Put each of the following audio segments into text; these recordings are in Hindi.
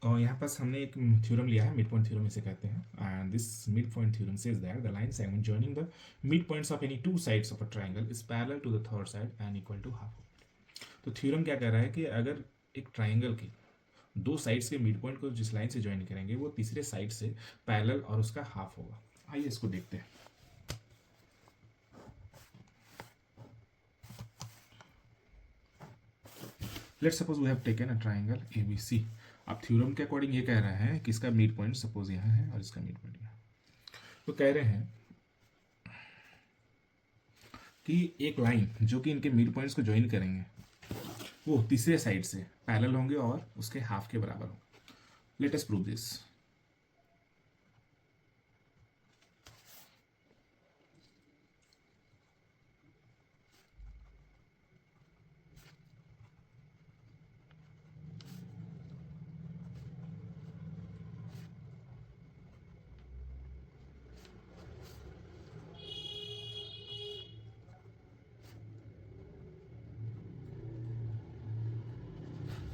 और यहाँ पास हमने एक थ्योरम लिया है, मिड पॉइंट थ्योरम इसे कहते हैं, and this mid point theorem says that the line segment joining the mid points of any two sides of a triangle is parallel to the third side and equal to half. तो थ्योरम क्या कह रहा है कि अगर एक ट्रायंगल की दो साइड्स के मिड पॉइंट को जिस लाइन से ज्वाइन करेंगे वो तीसरे साइड से पैरेलल और उसका हाफ होगा। आइए इसको देखते हैं। Let's suppose we have taken a triangle ABC। अब थ्योरम के अकॉर्डिंग ये कह रहा है कि इसका मिड पॉइंट सपोज यहाँ है और इसका मिड पॉइंट यहाँ। तो कह रहे हैं कि एक लाइन जो कि इनके मिड पॉइंट्स को ज्वाइन करेंगे वो तीसरे साइड से पैरेलल होंगे और उसके हाफ के बराबर होंगे। Let us prove this.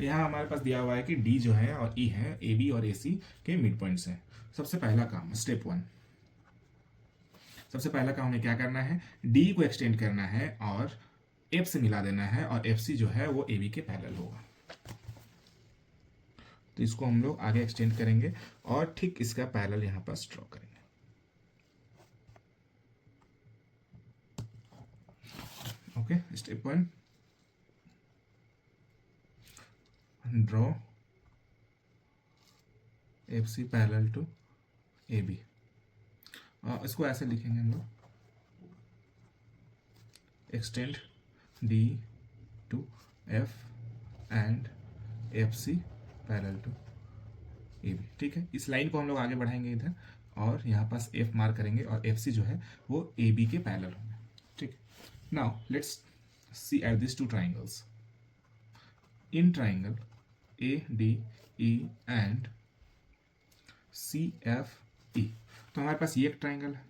यहाँ हमारे पास दिया हुआ है कि डी जो है और ई है AB और AC के मिड पॉइंट्स हैं। सबसे पहला काम स्टेप 1, सबसे पहला काम हमें क्या करना है, डी को एक्सटेंड करना है और एफ से मिला देना है और FC जो है वो AB के पैरेलल होगा। तो इसको हम लोग आगे एक्सटेंड करेंगे और ठीक इसका पैरेलल यहाँ पर ड्रॉ करेंगे। Okay, step 1, draw FC parallel to AB। इसको ऐसे लिखेंगे हम लोग, extend D to F and FC parallel to AB। ठीक है, इस लाइन को हम लोग आगे बढ़ाएंगे इधर और यहाँ पास F मार्क करेंगे और FC जो है वो AB के पैरेलल होंगे। ठीक, now let's see at this two triangles. In triangle ADE and CFE, तो हमारे पास ये एक ट्राइंगल है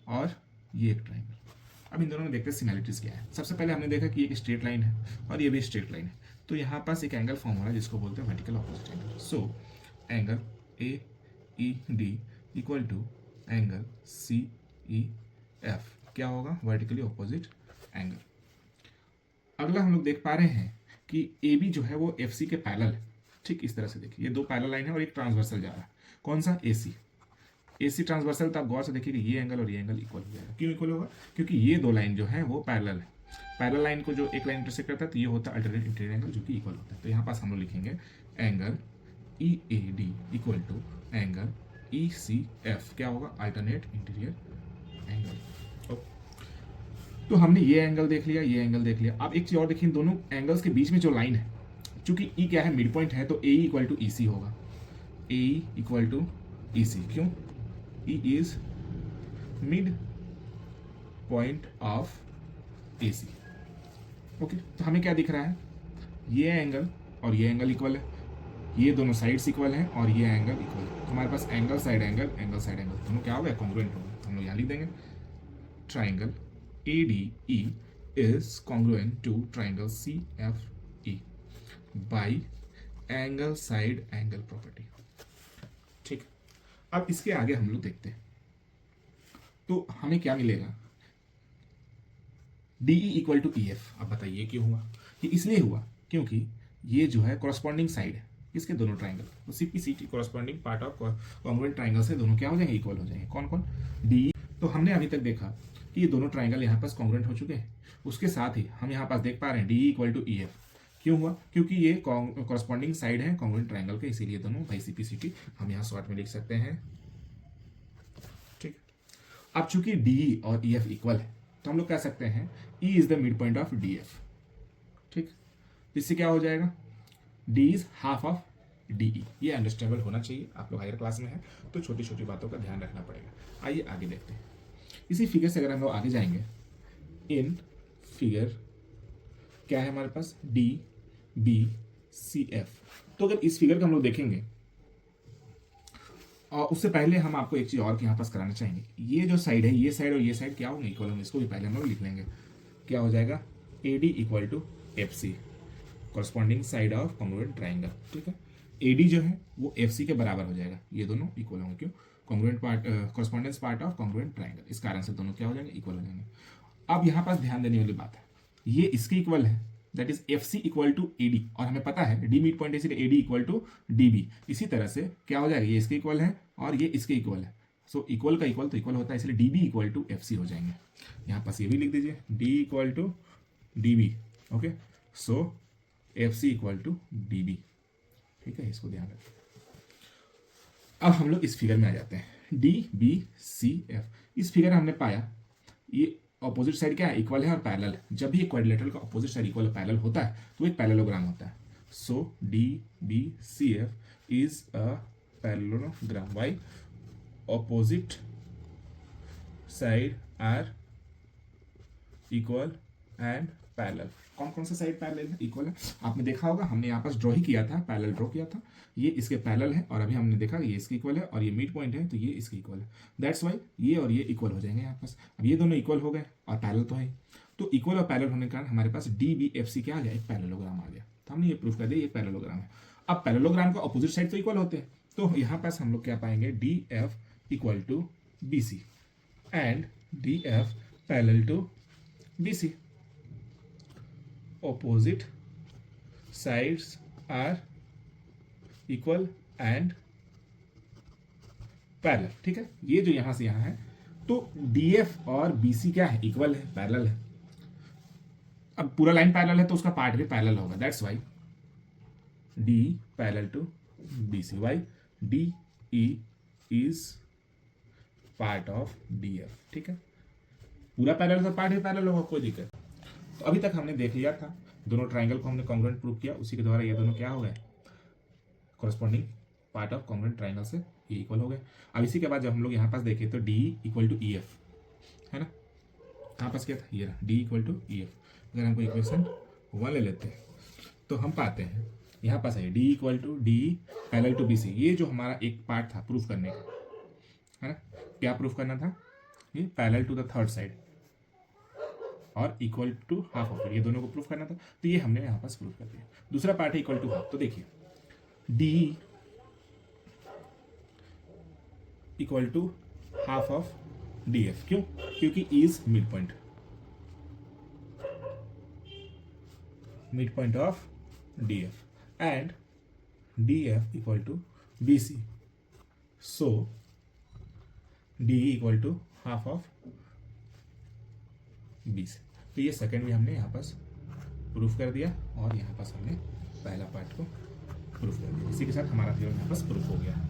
और ये एक ट्राइंगल। अब इन दोनों में देखते हैं सिमिलरिटीज क्या है। सबसे पहले हमने देखा कि ये एक स्ट्रेट लाइन है और ये भी स्ट्रेट लाइन है, तो यहाँ पास एक एंगल फॉर्म हो रहा है जिसको बोलते हैं vertical opposite angle. So angle AED equal to angle CEF क्या होगा, वर्टिकली ऑपोजिट एंगल। अगला हम लोग देख पा रहे हैं कि AB जो है वो FC के पैरेलल है। ठीक इस तरह से देखिए, ये दो पैरेलल लाइन है और एक ट्रांसवर्सल जा रहा है। कौन सा, AC ट्रांसवर्सल। तो आप गौर से देखिए कि ये एंगल और ये एंगल इक्वल हो जाएगा। क्यों इक्वल होगा, क्योंकि ये दो लाइन जो है वो पैरेलल है। पैरेलल लाइन को जो एक लाइन इंटरसेक्ट करता है तो ये होता है अल्टरनेट इंटीरियर एंगल जो कि इक्वल होता है। तो यहाँ पास हम लोग लिखेंगे angle EAD equal to angle ECF क्या होगा, अल्टरनेट इंटीरियर एंगल। तो हमने ये एंगल देख लिया, ये एंगल देख लिया। अब एक चीज और देखिए, इन दोनों एंगल्स के बीच में जो लाइन है, चूंकि E क्या है, मिड पॉइंट है, तो AE इक्वल टू EC होगा। AE इक्वल टू EC, क्यों, E is mid point of AC। Okay, तो हमें क्या दिख रहा है, ये एंगल और ये एंगल इक्वल है, ये दोनों साइड्स इक्वल हैं और ये एंगल इक्वल है। तो हमारे पास angle side angle, angle side angle दोनों क्या होगा, कॉन्ग्रुएंट होगा। तो हम लोग यहाँ लिख देंगे triangle ADE is congruent to triangle CFE by angle side angle property। ठीक, अब इसके आगे हम लोग देखते हैं तो हमें क्या मिलेगा, DE इक्वल टू EF। अब बताइए क्यों हुआ, ये इसलिए हुआ क्योंकि ये जो है कॉरस्पॉन्डिंग साइड है इसके दोनों ट्राइंगल, तो CPCT corresponding part of congruent triangle से दोनों क्या हो जाएंगे, इक्वल हो जाएंगे। कौन कौन, DE। तो हमने अभी तक देखा कि ये दोनों ट्राइंगल यहाँ पास कॉन्ग्रुएंट हो चुके हैं। उसके साथ ही हम यहाँ पास देख पा रहे हैं DE इक्वल टू EF। क्यों हुआ, क्योंकि ये कॉरस्पॉन्डिंग साइड है कॉन्ग्रुएंट ट्राइंगल के, इसीलिए दोनों भाई CPCT हम यहाँ शॉर्ट में लिख सकते हैं। ठीक, अब चूंकि DE और EF इक्वल है तो हम लोग कह सकते हैं E is the mid point of DF। ठीक, इससे क्या हो जाएगा, D is half of DE। ये अंडरस्टैंडेबल होना चाहिए, आप लोग हायर क्लास में हैं तो छोटी छोटी बातों का ध्यान रखना पड़ेगा। आइए आगे देखते हैं। इसी फिगर से अगर हम लोग आगे जाएंगे, इन फिगर क्या है हमारे पास, DBCF। तो अगर इस फिगर को हम लोग देखेंगे और उससे पहले हम आपको एक चीज और यहाँ पास कराना चाहेंगे। ये जो साइड है, ये साइड और ये साइड क्या होंगे, इक्वल होंगे। इसको भी पहले हम लोग लिख लेंगे, क्या हो जाएगा, AD equal to FC corresponding side of congruent triangle. ठीक है, AD जो है वो FC के बराबर हो जाएगा, ये दोनों इक्वल होंगे। क्यों? Congruent part, correspondence part of congruent triangle, इस कारण से दोनों क्या हो जाएंगे? इक्वल हो जाएंगे। अब यहाँ पास ध्यान देने वाली बात है, ये इसके इक्वल है, that is FC equal to AD, और हमें पता है D मिड पॉइंट है इसलिए AD इक्वल टू DB। इसी तरह से क्या हो जाएगा, ये इसके इक्वल है और ये इसके इक्वल है, सो इक्वल का इक्वल तो इक्वल होता है, इसलिए DB इक्वल टू FC हो जाएंगे। यहाँ पास ये भी लिख दीजिए, D equal to DB, okay, so FC equal to DB, ठीक है, इसको ध्यान रखें। अब हम लोग इस फिगर में आ जाते हैं, DBCF। इस फिगर में हमने पाया ये ऑपोजिट साइड क्या है? इक्वल है और पैरेलल है। जब भी क्वाड्रिलेटरल का ऑपोजिट साइड इक्वल और पैरेलल होता है तो एक पैरेललोग्राम होता है। So DBCF is a parallelogram. Why? Opposite side are equal and parallel. कौन कौन सा साइड पैरेलल है? इक्वल है। आपने देखा होगा हमने यहाँ पास ड्रॉ ही किया था, पैरेलल ड्रॉ किया था, ये इसके पैरेलल है और अभी हमने देखा ये इसके इक्वल है और ये मिड पॉइंट है तो ये इसके इक्वल है। दैट्स वाई ये और ये इक्वल हो जाएंगे यहाँ पास। अब ये दोनों इक्वल हो गए और पैरेलल तो है, तो इक्वल और पैरेलल होने के कारण हमारे पास DBFC क्या आ गया? एक पैरेललोग्राम आ गया। तो हमने ये प्रूफ कर दिया ये पैरेललोग्राम है। अब पैरेललोग्राम का ऑपोजिट साइड तो इक्वल होते हैं, तो यहाँ पास हम लोग क्या पाएंगे? DF equal to BC and DF parallel to BC। opposite sides are equal and parallel, ठीक है। ये जो यहां से यहां है तो DF और BC क्या है? इक्वल है, पैरेलल है। अब पूरा लाइन पैरेलल है तो उसका पार्ट भी पैरेलल होगा, that's why D parallel to BC। Why? DE is part of DF, ठीक है। पूरा पैरेलल तो पार्ट भी पैरेलल होगा, कोई दिक्कत। तो अभी तक हमने देख लिया था दोनों ट्राइंगल को हमने कॉन्ग्रुएंट प्रूव किया, उसी के द्वारा ये दोनों क्या हो गए? Corresponding part of congruent triangle से ये इक्वल हो गए। अब इसी के बाद जब हम लोग यहाँ पास देखें तो DE इक्वल टू EF है ना, यहाँ पास क्या था? ये रहा D इक्वल टू EF। अगर हमको इक्वेशन 1 ले लेते हैं तो हम पाते हैं यहाँ पास है D equal to DE parallel to BC। ये जो हमारा एक पार्ट था प्रूफ करने का, है ना, क्या प्रूफ करना था? ये parallel to the third side और equal to half of it, ये दोनों को प्रूफ करना था, तो ये हमने यहाँ पास प्रूफ कर दिया। दूसरा पार्ट है इक्वल टू हाफ, तो देखिए D equal to half of DF। क्यों? क्योंकि is mid point of DF and DF equal to BC, so DE equal to half of BC। तो ये सेकंड भी हमने यहाँ पास प्रूफ कर दिया और यहाँ पास हमने पहला पार्ट को प्रूफ कर दिया। इसी के साथ हमारा थ्योरम यहाँ पास प्रूफ हो गया।